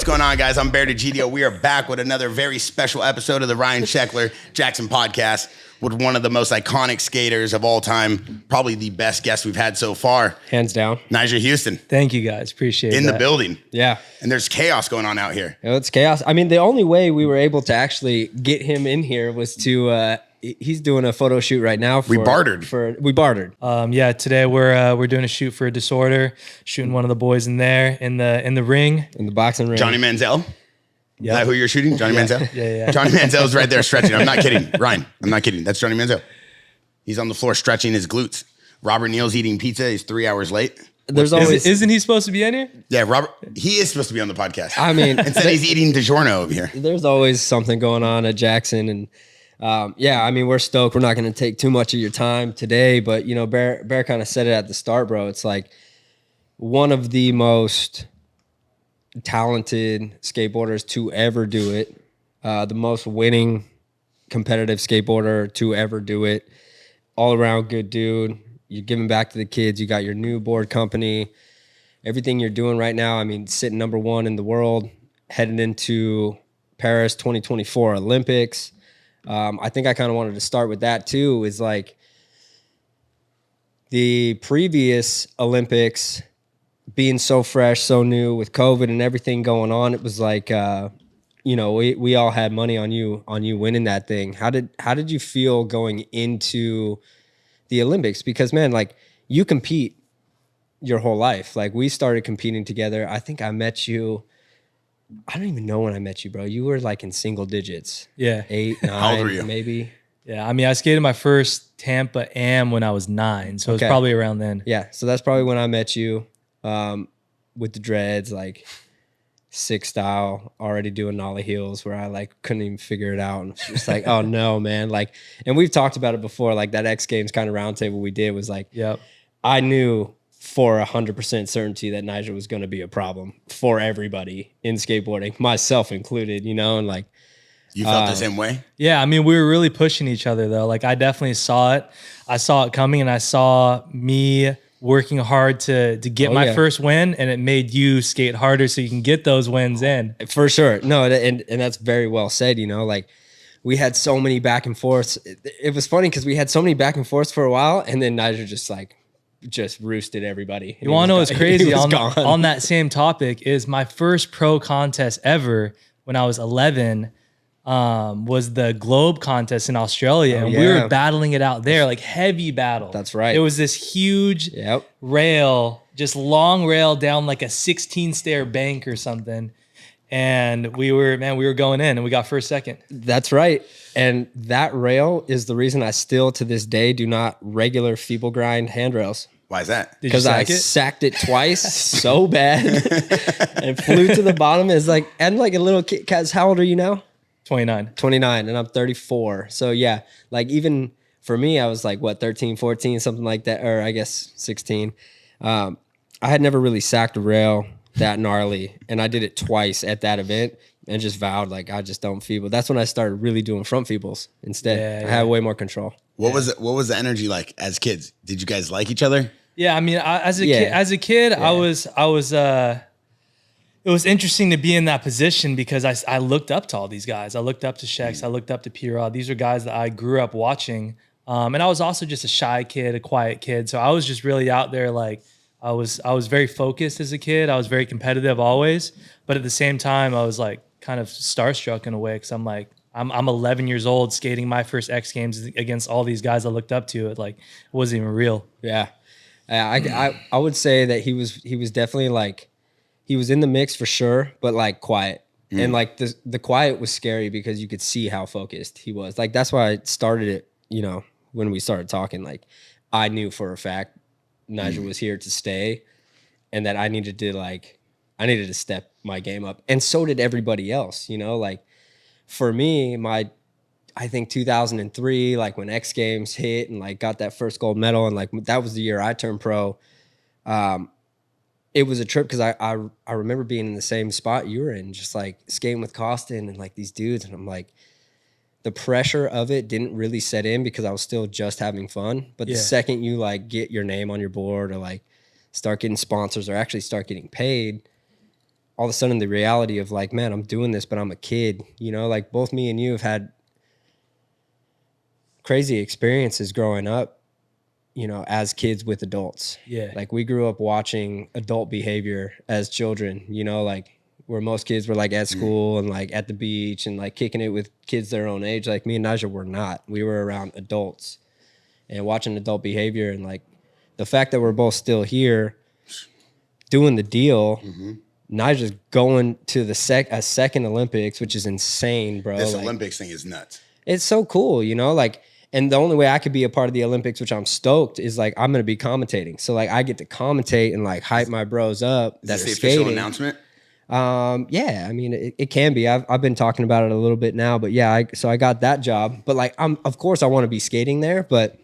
going on, guys? I'm Degidio. We are back with another very special episode of the Ryan Sheckler Jaxxon podcast with one of the most iconic skaters of all time, probably the best guest we've had so far. Hands down. Nyjah Huston. Thank you, guys. Appreciate it. In the building. Yeah. And there's chaos going on out here. It's chaos. I mean, the only way we were able to actually get him in here was to, he's doing a photo shoot right now. We bartered. We bartered. Yeah, today we're doing a shoot for Disorder, shooting one of the boys in there in the ring. In the boxing ring. Johnny Manziel. Yeah. Is that who you're shooting? Johnny Manziel? Yeah. Johnny Manziel's right there stretching. I'm not kidding. Ryan, I'm not kidding. That's Johnny Manziel. He's on the floor stretching his glutes. Robert Neal's eating pizza. He's 3 hours late. There's always... Isn't he supposed to be in here? Yeah, Robert. He is supposed to be on the podcast. I mean... Instead, he's eating DiGiorno over here. There's always something going on at Jaxxon. And yeah, I mean, we're stoked. We're not going to take too much of your time today. But, you know, Bear kind of said it at the start, bro. It's like one of the most talented skateboarders to ever do it. The most winning competitive skateboarder to ever do it. All around good dude. You're giving back to the kids. You got your new board company. Everything you're doing right now, I mean, sitting number one in the world, heading into Paris 2024 Olympics. I think I kind of wanted to start with that too, is like the previous Olympics being so fresh, so new with COVID and everything going on. It was like, you know, we all had money on you winning that thing. How did you feel going into the Olympics? Because man, like you compete your whole life. Like we started competing together. I think I met you. I don't even know when I met you, bro. You were like in single digits. Yeah. 8, 9, How old were you? Maybe. Yeah. I mean, I skated my first Tampa Am when I was 9, so it was probably around then. Yeah. So that's probably when I met you, with the dreads, like 6 style, already doing nollie heels where I like couldn't even figure it out. And it's just like, oh no, man. Like, and we've talked about it before. Like that X Games kind of roundtable we did was like, yep. I knew for 100% certainty that Nyjah was going to be a problem for everybody in skateboarding, myself included, you know, and like. You felt the same way? Yeah, I mean, we were really pushing each other though. Like I definitely saw it. I saw it coming and I saw me working hard to get my first win, and it made you skate harder so you can get those wins in. For sure. No, and that's very well said, you know, like we had so many back and forths. It was funny because we had so many back and forths for a while, and then Nyjah just roosted everybody. You want to know what's crazy on that same topic is my first pro contest ever when I was 11 was the Globe contest in Australia, and we were battling it out there, like heavy battle. That's right. It was this huge rail, just long rail down like a 16 stair bank or something. And we were going in and we got first, second. That's right. And that rail is the reason I still to this day do not regular feeble grind handrails. Why is that? Because I sacked it twice so bad and flew to the bottom. It's like, and like a little kid. Kaz, how old are you now? 29, and I'm 34. So yeah, like even for me, I was like, what, 13, 14, something like that. Or I guess 16. I had never really sacked a rail that gnarly. And I did it twice at that event and just vowed like, I just don't feeble. That's when I started really doing front feebles instead. I had way more control. What was it? What was the energy like as kids? Did you guys like each other? Yeah. I mean, as a kid, it was interesting to be in that position because I looked up to all these guys. I looked up to Shex. I looked up to P-Rod. These are guys that I grew up watching. And I was also just a shy kid, a quiet kid. So I was just really out there. Like I was very focused as a kid. I was very competitive always. But at the same time, I was like kind of starstruck in a way. Cause I'm like, I'm 11 years old skating my first X Games against all these guys I looked up to. It like it wasn't even real. Yeah. I would say that he was definitely like, he was in the mix for sure, but like quiet. And like the quiet was scary because you could see how focused he was. Like that's why I started it, you know, when we started talking, like I knew for a fact Nyjah was here to stay and that I needed to step my game up. And so did everybody else, you know, like for me, I think 2003, like when X Games hit and like got that first gold medal and like that was the year I turned pro. It was a trip because I remember being in the same spot you were in, just like skating with Costin and like these dudes. And I'm like, the pressure of it didn't really set in because I was still just having fun. But the second you like get your name on your board or like start getting sponsors or actually start getting paid, all of a sudden the reality of like, man, I'm doing this, but I'm a kid, you know, like both me and you have had crazy experiences growing up, you know, as kids with adults. Yeah. Like we grew up watching adult behavior as children, you know, like where most kids were like at school and like at the beach and like kicking it with kids their own age. Like me and Nyjah were not. We were around adults and watching adult behavior, and like the fact that we're both still here doing the deal. Nyjah's going to a second Olympics, which is insane, bro. This like, Olympics thing is nuts. It's so cool, you know, like, and the only way I could be a part of the Olympics, which I'm stoked, is like I'm going to be commentating. So like I get to commentate and like hype my bros up that Is are this the skating. official announcement? Yeah, I mean, it can be. I've been talking about it a little bit now, but yeah, so I got that job. But like, of course I want to be skating there, but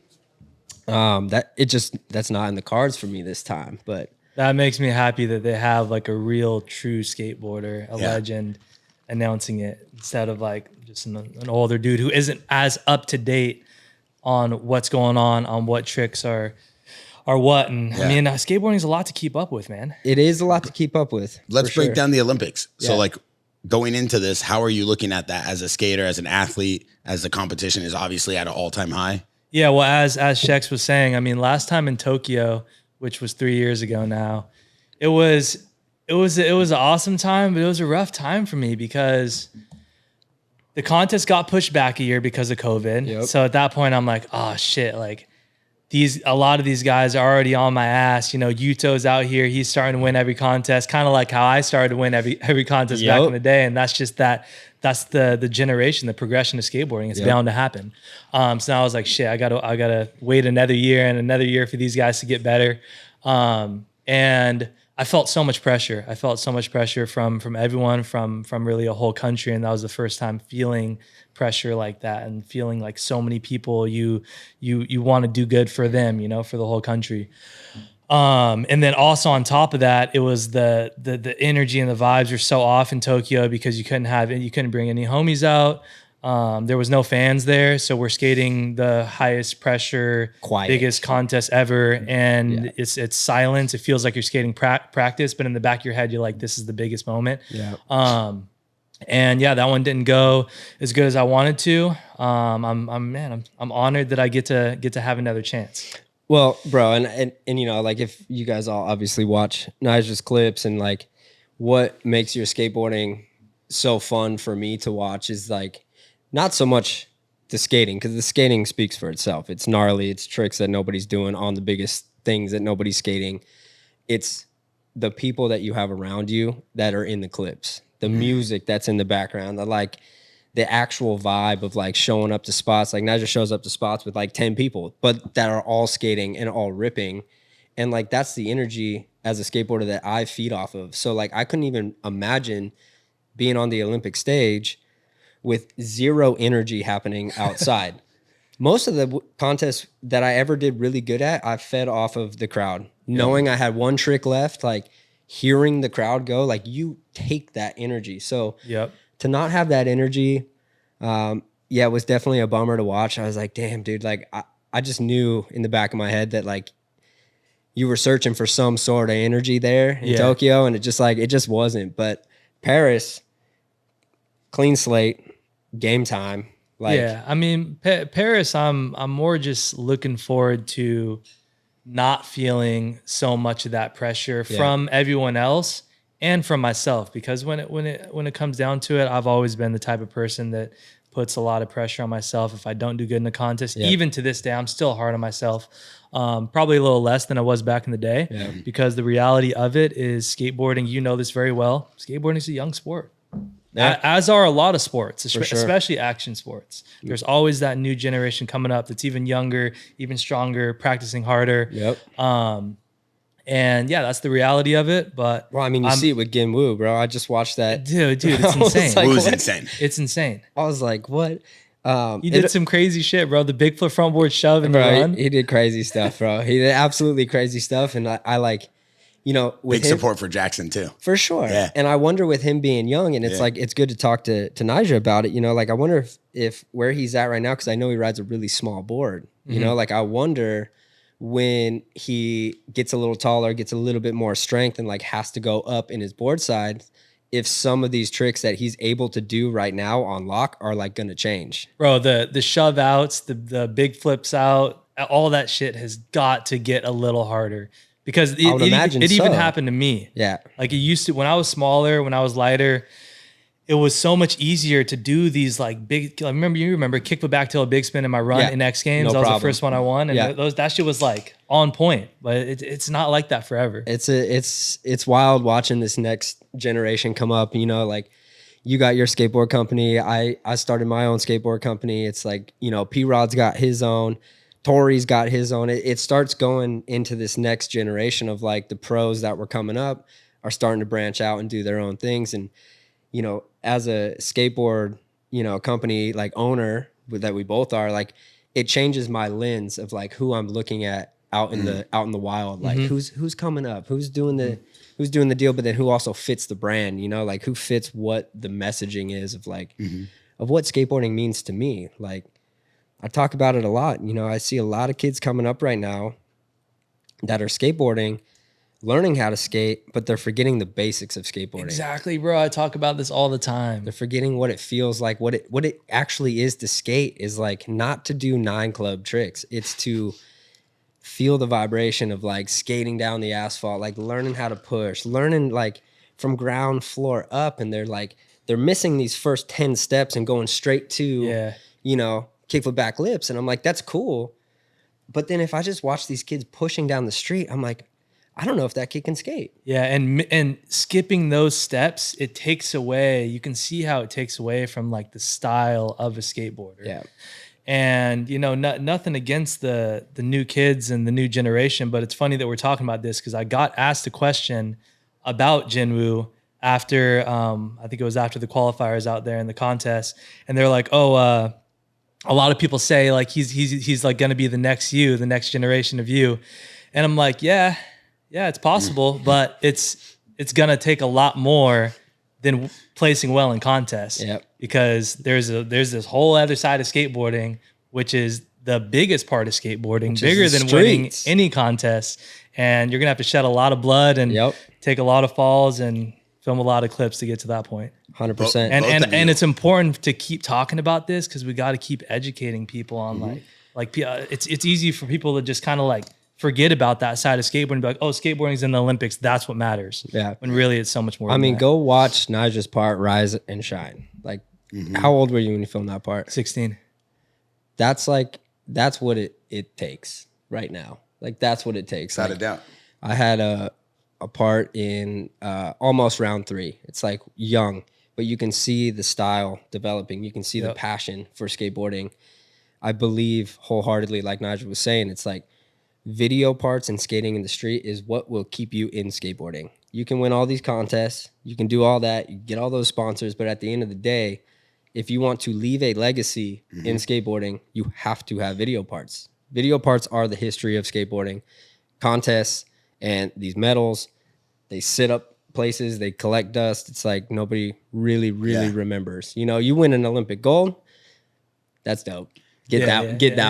that's not in the cards for me this time. But That makes me happy that they have like a real true skateboarder, a legend announcing it instead of like just an older dude who isn't as up to date on what's going on what tricks are what. And I mean, skateboarding is a lot to keep up with, man. it is a lot to keep up with. Let's for break sure. down the Olympics. So Yeah. like going into this, how are you looking at that as a skater, as an athlete, as the competition is obviously at an all-time high? Yeah, well, as Shex was saying, I mean, last time in Tokyo, which was 3 years ago now, it was an awesome time, but it was a rough time for me because the contest got pushed back a year because of COVID. Yep. So at that point, I'm like, oh shit, like a lot of these guys are already on my ass. You know, Yuto's out here, he's starting to win every contest, kind of like how I started to win every contest back in the day, and that's just that's the generation, the progression of skateboarding. It's bound to happen. So now I was like, shit, I gotta wait another year and another year for these guys to get better. And I felt so much pressure. I felt so much pressure from everyone, from really a whole country, and that was the first time feeling pressure like that, and feeling like so many people you want to do good for them, you know, for the whole country. And then also on top of that, it was the energy and the vibes were so off in Tokyo because you couldn't bring any homies out. There was no fans there, so we're skating the highest pressure, biggest contest ever, and it's silence. It feels like you're skating practice, but in the back of your head, you're like, "This is the biggest moment." Yeah. And yeah, that one didn't go as good as I wanted to. I'm honored that I get to have another chance. Well, bro, and you know, like if you guys all obviously watch Nyjah's clips, and like what makes your skateboarding so fun for me to watch is like not so much the skating, because the skating speaks for itself. It's gnarly, it's tricks that nobody's doing on the biggest things that nobody's skating. It's the people that you have around you that are in the clips, the music that's in the background, the actual vibe of like showing up to spots. Like Nyjah shows up to spots with like 10 people, but that are all skating and all ripping. And like, that's the energy as a skateboarder that I feed off of. So like, I couldn't even imagine being on the Olympic stage with zero energy happening outside. Most of the contests that I ever did really good at, I fed off of the crowd. Knowing I had one trick left, like hearing the crowd go, like you take that energy. So to not have that energy, it was definitely a bummer to watch. I was like, damn, dude, like I just knew in the back of my head that like you were searching for some sort of energy there in Tokyo, and it just wasn't. But Paris, clean slate, game time. Like, I mean, Paris, I'm more just looking forward to not feeling so much of that pressure from everyone else and from myself, because when it comes down to it, I've always been the type of person that puts a lot of pressure on myself if I don't do good in a contest. Even to this day, I'm still hard on myself. Probably a little less than I was back in the day, because the reality of it is skateboarding, you know this very well, skateboarding is a young sport. As are a lot of sports, especially action sports. There's always that new generation coming up that's even younger, even stronger, practicing harder. And that's the reality of it. But well, I mean, you see it with Gin Woo, bro. I just watched that. Dude, it's insane. Like, Woo's insane. It's insane. I was like, what? You did some crazy shit, bro. The big flip frontboard shove and the run. He did crazy stuff, bro. He did absolutely crazy stuff. And I like, you know, with big support for Jaxxon too. For sure. Yeah. And I wonder with him being young, and it's like, it's good to talk to Nyjah about it. You know, like I wonder if where he's at right now, because I know he rides a really small board, you know, like I wonder when he gets a little taller, gets a little bit more strength, and like has to go up in his board side, if some of these tricks that he's able to do right now on lock are like going to change. Bro, the shove outs, the big flips out, all that shit has got to get a little harder, because it even happened to me. Yeah. Like it used to, when I was smaller, when I was lighter, it was so much easier to do these like big. You remember kickflip back tail big spin in my run in X Games. That was the first one I won, and that shit was like on point. But it's not like that forever. It's wild watching this next generation come up. You know, like you got your skateboard company. I started my own skateboard company. It's like, you know, P Rod's got his own. Tori's got his own. It starts going into this next generation of like the pros that were coming up are starting to branch out and do their own things. And you know, as a skateboard, you know, company like owner that we both are, like it changes my lens of like who I'm looking at out in the wild, like who's coming up, who's doing the deal, but then who also fits the brand, you know, like who fits what the messaging is of like of what skateboarding means to me. Like I talk about it a lot, you know, I see a lot of kids coming up right now that are skateboarding, learning how to skate, but they're forgetting the basics of skateboarding. Exactly, bro. I talk about this all the time. They're forgetting what it feels like. What it actually is to skate is like not to do 9 club tricks. It's to feel the vibration of like skating down the asphalt, like learning how to push, learning like from ground floor up. And they're missing these first 10 steps and going straight to, you know, kickflip back lips. And I'm like, that's cool. But then if I just watch these kids pushing down the street, I'm like, I don't know if that kid can skate. Yeah, and skipping those steps, it takes away, you can see how it takes away from like the style of a skateboarder. Yeah. And, you know, nothing against the new kids and the new generation, but it's funny that we're talking about this because I got asked a question about Jinwoo after, I think it was after the qualifiers out there in the contest. And they're like, oh, a lot of people say like he's like going to be the next you, the next generation of you. And I'm like, yeah, it's possible, but it's gonna take a lot more than placing well in contests. Because there's this whole other side of skateboarding, which is the biggest part of skateboarding, bigger than winning any contest. And you're gonna have to shed a lot of blood and take a lot of falls and film a lot of clips to get to that point. 100%. And it's important to keep talking about this because we got to keep educating people on like it's easy for people to just kind of like forget about that side of skateboarding and be like, oh, skateboarding's in the Olympics, that's what matters. Yeah. When really it's so much more. I mean, that. Go watch Nyjah's part, Rise and Shine. Like, how old were you when you filmed that part? 16. That's what it takes right now. Like, that's what it takes. Without a doubt. I had a part in almost round 3. It's like young, but you can see the style developing. You can see the passion for skateboarding. I believe wholeheartedly, like Nyjah was saying, it's like, video parts and skating in the street is what will keep you in skateboarding. You can win all these contests, you can do all that, you get all those sponsors, but at the end of the day, if you want to leave a legacy in skateboarding, you have to have video parts. Video parts are the history of skateboarding. Contests and these medals, they sit up places, they collect dust. It's like nobody really remembers. You know, you win an Olympic gold, that's dope. Get that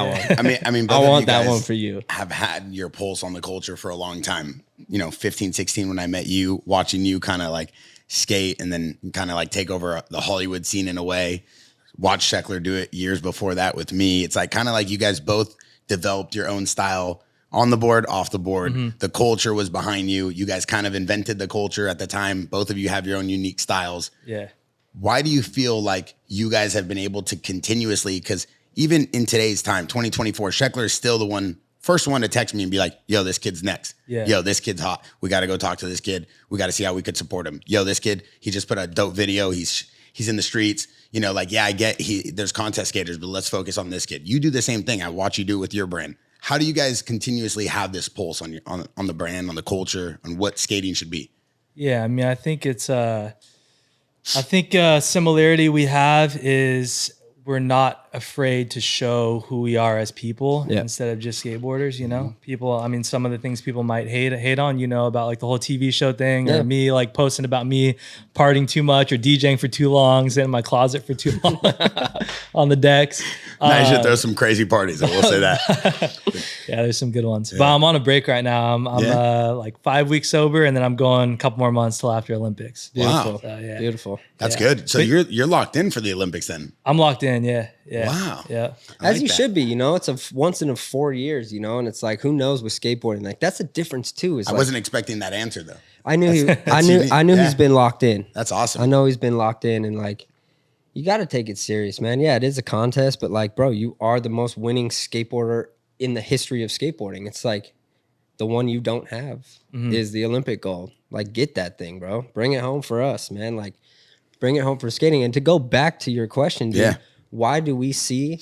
one. I mean, I want that one for you. Have had your pulse on the culture for a long time. You know, 15, 16 when I met you, watching you kind of like skate and then kind of like take over the Hollywood scene in a way. Watch Sheckler do it years before that with me. It's like kind of like you guys both developed your own style on the board, off the board. The culture was behind you. You guys kind of invented the culture at the time. Both of you have your own unique styles. Yeah. Why do you feel like you guys have been able to continuously, because even in today's time, 2024, Sheckler is still the first one to text me and be like, yo, this kid's next. Yeah. Yo, this kid's hot. We got to go talk to this kid. We got to see how we could support him. Yo, this kid, he just put a dope video. He's in the streets. You know, like, yeah, I get there's contest skaters, but let's focus on this kid. You do the same thing. I watch you do it with your brand. How do you guys continuously have this pulse on the brand, on the culture, on what skating should be? Yeah, I mean, I think it's similarity we have is we're not afraid to show who we are as people instead of just skateboarders, you know? People, I mean, some of the things people might hate on, you know, about like the whole TV show thing or me like posting about me partying too much or DJing for too long, sitting in my closet for too long on the decks. Nyjah throws some crazy parties, I will say that. Yeah, there's some good ones. But I'm on a break right now. I'm like 5 weeks sober, and then I'm going a couple more months till after Olympics. Beautiful. So, Beautiful. That's good. So you're locked in for the Olympics then? I'm locked in, yeah. Wow. Yeah. As you should be, you know, it's a once in a 4 years, you know, and it's like, who knows with skateboarding? Like that's a difference too. I wasn't expecting that answer though. I knew he's been locked in. That's awesome. I know he's been locked in, and like, you got to take it serious, man. Yeah, it is a contest, but like, bro, you are the most winning skateboarder in the history of skateboarding. It's like the one you don't have is the Olympic gold. Like, get that thing, bro. Bring it home for us, man. Like, bring it home for skating. And to go back to your question, dude, why do we see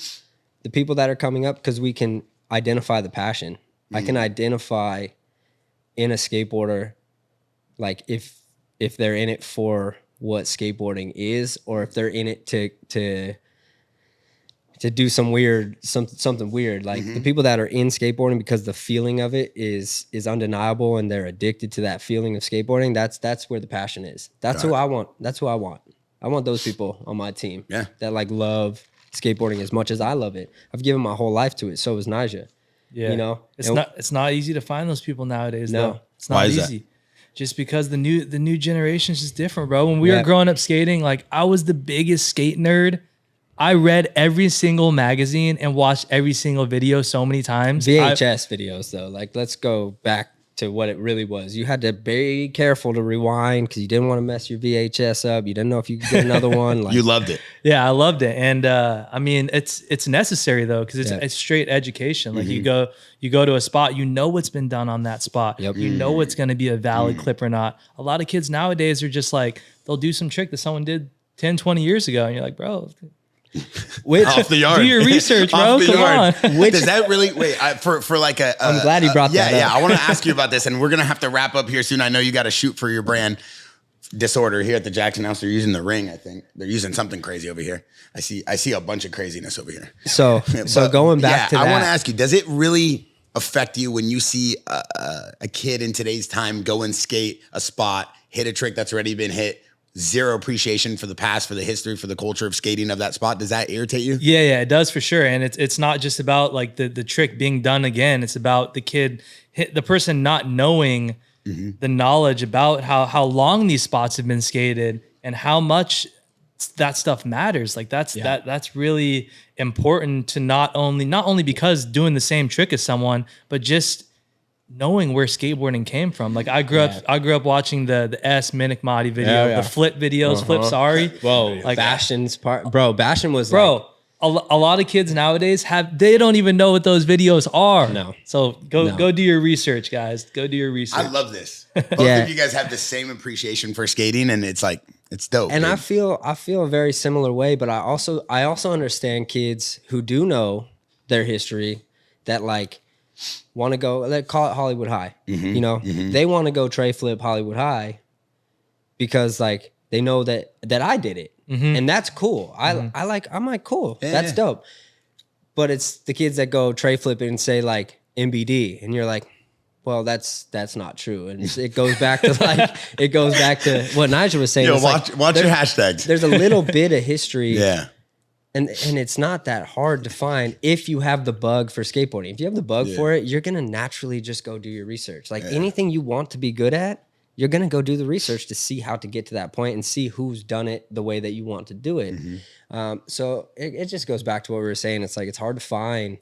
the people that are coming up? Because we can identify the passion. I can identify in a skateboarder, like if they're in it for what skateboarding is, or if they're in it to do something weird. Like the people that are in skateboarding because the feeling of it is undeniable and they're addicted to that feeling of skateboarding. That's where the passion is. That's who I want. That's who I want. I want those people on my team that like love skateboarding as much as I love it. I've given my whole life to it. So is Nyjah. Yeah. You know, it's not easy to find those people nowadays. No. Though. It's not easy. That? Just because the new generation is just different, bro. When we were growing up skating, like I was the biggest skate nerd. I read every single magazine and watched every single video so many times. VHS videos though, like let's go back to what it really was. You had to be careful to rewind because you didn't want to mess your VHS up. You didn't know if you could get another one. Like, you loved it. Yeah, I loved it. And I mean, it's necessary though, because it's straight education. Like you go to a spot, you know what's been done on that spot. Yep. You know what's going to be a valid clip or not. A lot of kids nowadays are just like, they'll do some trick that someone did 10, 20 years ago. And you're like, bro, off the yard. Do your research, bro. Come on. Does that really for like a? I'm glad he brought that up. Yeah, I want to ask you about this, and we're gonna have to wrap up here soon. I know you got to shoot for your brand. Disorder here at the Jaxxon house. They're using the ring. I think they're using something crazy over here. I see a bunch of craziness over here. So going back to that, I want to ask you: does it really affect you when you see a kid in today's time go and skate a spot, hit a trick that's already been hit? Zero appreciation for the past, for the history, for the culture of skating of that spot. Does that irritate you? Yeah, it does for sure. And it's not just about like the trick being done again. It's about the person not knowing the knowledge about how long these spots have been skated and how much that stuff matters. Like that's really important to not only because doing the same trick as someone, but just knowing where skateboarding came from. Like I grew up watching the S Minik Mahdi video, the flip videos, Flip Sorry. Whoa, like Bastion's part, bro. Bastion was a lot of kids nowadays they don't even know what those videos are. No. So go do your research, guys. Go do your research. I love this. Both of you guys have the same appreciation for skating, and it's like it's dope. And dude. I feel a very similar way, but I also understand kids who do know their history that like want to go, let's call it Hollywood High. You know, they want to go tray flip Hollywood High because like they know that I did it, and that's cool. I'm like cool, that's dope. But it's the kids that go tray flip and say like MBD, and you're like, well, that's not true. And it goes back to what Nyjah was saying. Yo, watch your hashtags. There's a little bit of history. Yeah. And it's not that hard to find if you have the bug for skateboarding. If you have the bug for it, you're going to naturally just go do your research. Like anything you want to be good at, you're going to go do the research to see how to get to that point and see who's done it the way that you want to do it. So it just goes back to what we were saying. It's like, it's hard to find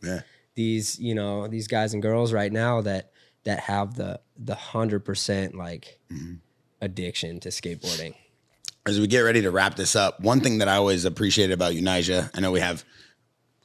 these guys and girls right now that have the 100% like addiction to skateboarding. As we get ready to wrap this up, one thing that I always appreciated about you, Nyjah, I know we have,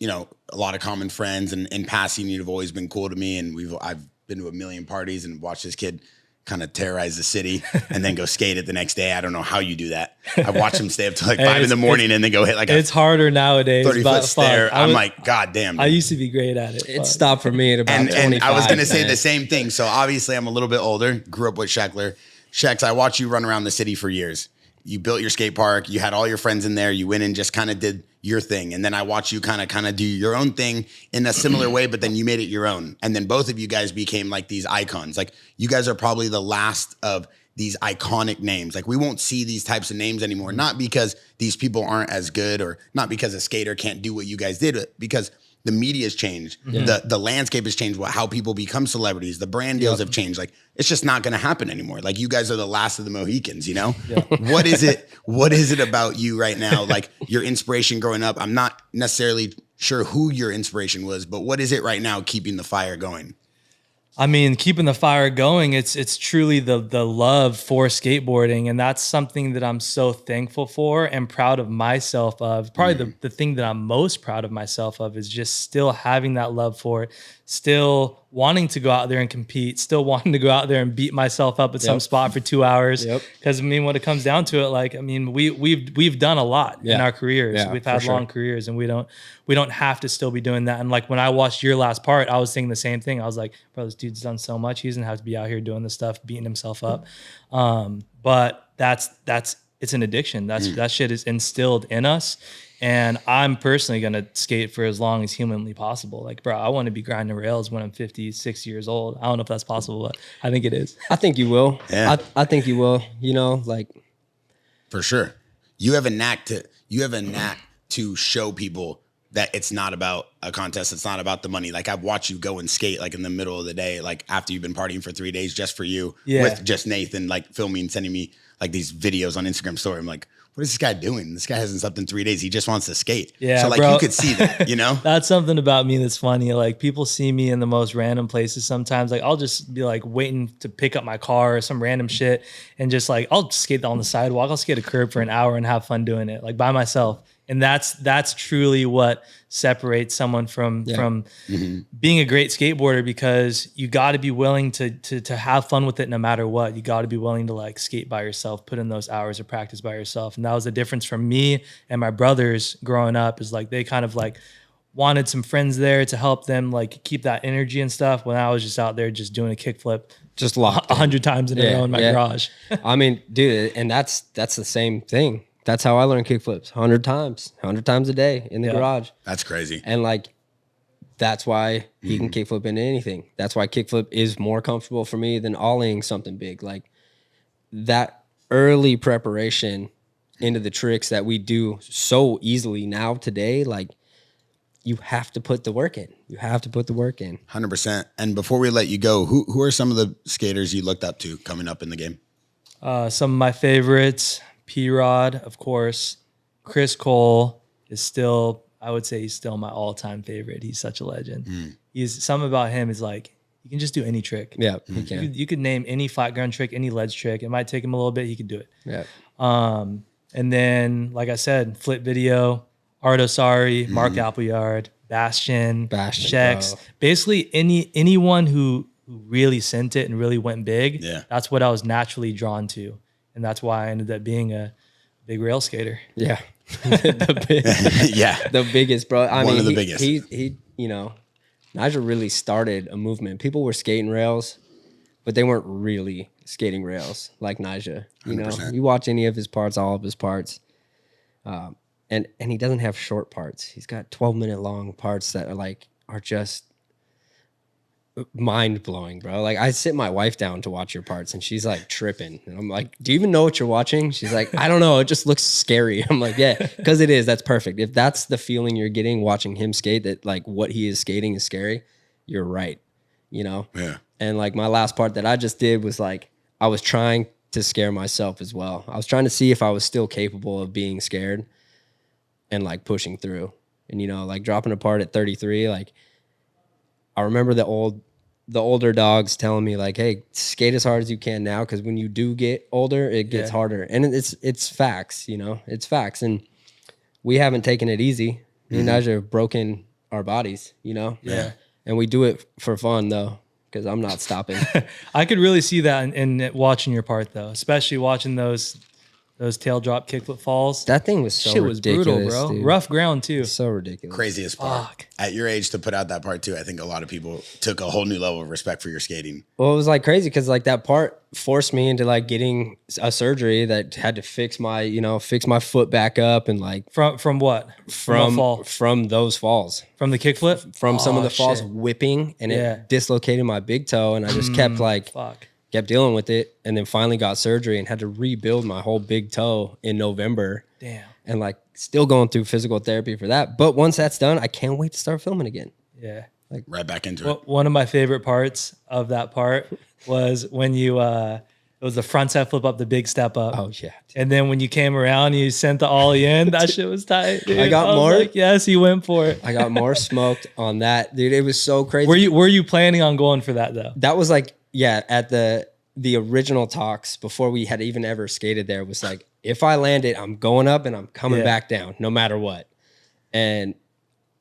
a lot of common friends, and in passing, you've always been cool to me, and I've been to a million parties and watched this kid kind of terrorize the city and then go skate it the next day. I don't know how you do that. I watch him stay up till like 5 in the morning and then go hit like it's harder nowadays. 30-foot stair. I'm like, God damn. I used to be great at it. It stopped for me at about 25. And I was going to say the same thing. So obviously I'm a little bit older, grew up with Sheckler. Shecks, I watched you run around the city for years. you built your skate park, you had all your friends in there, you went and just kind of did your thing. And then I watched you kind of do your own thing in a similar way, but then you made it your own. And then both of you guys became like these icons. Like you guys are probably the last of these iconic names. Like we won't see these types of names anymore, not because these people aren't as good or not because a skater can't do what you guys did, because the media's changed. The landscape has changed, how people become celebrities. The brand deals have changed. Like it's just not going to happen anymore. Like you guys are the last of the Mohicans, you know? What is it about you right now? Like your inspiration growing up, I'm not necessarily sure who your inspiration was, but what is it right now keeping the fire going? I mean, keeping the fire going, it's truly the love for skateboarding. And that's something that I'm so thankful for and proud of myself of. Probably the thing that I'm most proud of myself of is just still having that love for it, still wanting to go out there and compete, still wanting to go out there and beat myself up at some spot for 2 hours. Because I mean, when it comes down to it, like, I mean, we've done a lot in our careers. We've had long careers, and we don't have to still be doing that. And like when I watched your last part, I was thinking the same thing. I was like, bro, this dude's done so much. He doesn't have to be out here doing this stuff, beating himself up. But it's an addiction. That shit is instilled in us. And I'm personally going to skate for as long as humanly possible. Like, bro, I want to be grinding rails when I'm 56 years old. I don't know if that's possible, but I think it is. I think you will. Yeah. I think you will, you know, like. For sure. You have a knack to show people that it's not about a contest. It's not about the money. Like I've watched you go and skate like in the middle of the day, like after you've been partying for 3 days just for you with just Nathan, like filming, sending me like these videos on Instagram story. I'm like, what is this guy doing? This guy hasn't slept in 3 days. He just wants to skate. Yeah, so like bro. You could see that, you know? That's something about me that's funny. Like people see me in the most random places sometimes. Like I'll just be like waiting to pick up my car or some random shit and just like, I'll skate on the sidewalk. I'll skate a curb for an hour and have fun doing it, like by myself. And that's truly what separates someone from being a great skateboarder, because you got to be willing to have fun with it no matter what. You got to be willing to like skate by yourself, put in those hours of practice by yourself. And that was the difference from me and my brothers growing up, is like they kind of like wanted some friends there to help them like keep that energy and stuff, when I was just out there just doing a kickflip just 100 times in a row in my garage. I mean, dude, and that's the same thing. That's how I learned kickflips 100 times a day in the garage. That's crazy. And like, that's why he can kickflip into anything. That's why kickflip is more comfortable for me than ollieing something big. Like that early preparation into the tricks that we do so easily now today, like you have to put the work in. You have to put the work in. 100%. And before we let you go, who are some of the skaters you looked up to coming up in the game? Some of my favorites. P-Rod, of course. Chris Cole is still, I would say he's still my all-time favorite. He's such a legend. He's something about him is like, he can just do any trick. Yeah, he can. You could name any flat ground trick, any ledge trick. It might take him a little bit. He could do it. Yeah. And then, like I said, Flip Video, Art Osari, Mark Appleyard, Bastion, Shex. Bro. Basically, anyone who really sent it and really went big, that's what I was naturally drawn to. And that's why I ended up being a big rail skater. Yeah. The biggest, bro. I mean, of the biggest. He, you know, Nyjah really started a movement. People were skating rails, but they weren't really skating rails like Nyjah. You 100%. know, you watch any of his parts, all of his parts, and he doesn't have short parts. He's got 12-minute long parts that are just mind blowing, bro. Like I sit my wife down to watch your parts and she's like tripping. And I'm like, do you even know what you're watching? She's like, I don't know. It just looks scary. I'm like, yeah, because it is. That's perfect. If that's the feeling you're getting watching him skate, that like what he is skating is scary, you're right. You know? Yeah. And like my last part that I just did was like, I was trying to scare myself as well. I was trying to see if I was still capable of being scared and like pushing through. And, you know, like dropping a part at 33, like I remember the older dogs telling me like, hey, skate as hard as you can now, because when you do get older, it gets harder. And it's facts, you know, it's facts. And we haven't taken it easy. Me and Nyjah have broken our bodies, you know? Yeah. And we do it for fun though, because I'm not stopping. I could really see that in watching your part though, especially watching those those tail drop kickflip falls. That thing was so Shit was ridiculous, brutal, bro. dude. Rough ground too. So ridiculous. Craziest part. Fuck. At your age to put out that part too, I think a lot of people took a whole new level of respect for your skating. Well, it was like crazy because like that part forced me into like getting a surgery that had to fix my, fix my foot back up and like From what? From fall? From those falls, From the kickflip? from some of the falls shit. whipping, and Yeah. it dislocated my big toe, and I just kept like Fuck. kept dealing with it, and then finally got surgery and had to rebuild my whole big toe in November. Damn. And like still going through physical therapy for that. But once that's done, I can't wait to start filming again. Yeah. Right back into Well, it. one of my favorite parts of that part was when you it was the front side flip up, the big step up. Oh yeah. And then when you came around, you sent the ollie in. That shit was tight. Dude. I got was more. like, yes, he went for it. I got more smoked on that, dude. It was so crazy. Were you planning on going for that though? That was like, yeah, at the original talks before we had even ever skated there was like, if I land it, I'm going up and I'm coming back down no matter what. And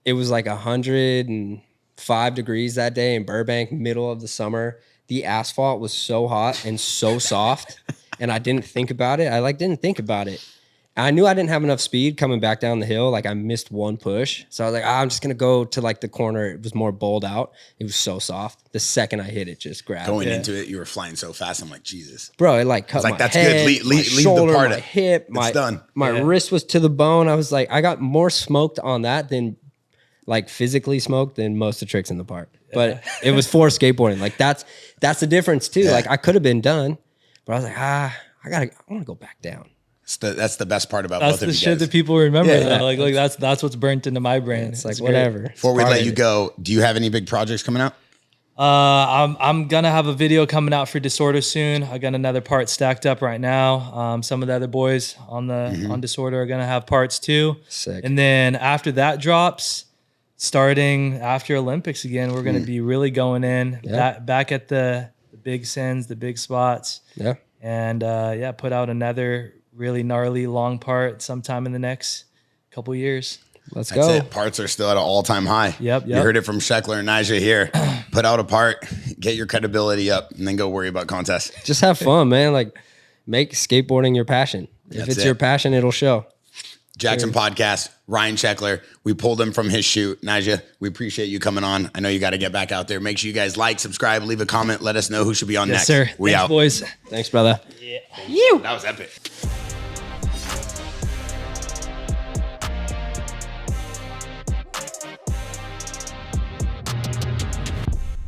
it was like 105 degrees that day in Burbank, middle of the summer. The asphalt was so hot and so soft, and I didn't think about it. I didn't think about it. I knew I didn't have enough speed coming back down the hill. Like I missed one push. So I was like, I'm just going to go to like the corner. It was more bowled out. It was so soft. The second I hit it, just grabbed Going it. into it, you were flying so fast. I'm like, Jesus. Bro, it like cut like, my that's head, good. my shoulder, the part. my hip, It's done. my wrist was to the bone. I was like, I got more smoked on that than like physically smoked than most of the tricks in the park. But it was for skateboarding. Like that's the difference too. Yeah. Like I could have been done, but I was like, I want to go back down. That's the best part about That's both of the you shit guys. that people remember. Yeah. Though. Like that's what's burnt into my brain. It's like great. whatever. Before we It's part let of you it. go, do you have any big projects coming out? I'm gonna have a video coming out for Disorder soon. I got another part stacked up right now. Some of the other boys on Disorder are gonna have parts too. Sick. And then after that drops, starting after Olympics again, we're gonna be really going in back at the big sends, the big spots, Yeah. and put out another really gnarly long part sometime in the next couple years. Let's That's go. it. Parts are still at an all-time high. Yep. You heard it from Sheckler and Nyjah here. Put out a part, get your credibility up, and then go worry about contests. Just have fun, man. Like make skateboarding your passion. If That's it's it. your passion, it'll show. Jaxxon Podcast, Ryan Sheckler. We pulled him from his shoot. Nyjah, we appreciate you coming on. I know you got to get back out there. Make sure you guys like, subscribe, leave a comment. Let us know who should be on next. Yes, sir. We Thanks, out. boys. Thanks, brother. That was epic.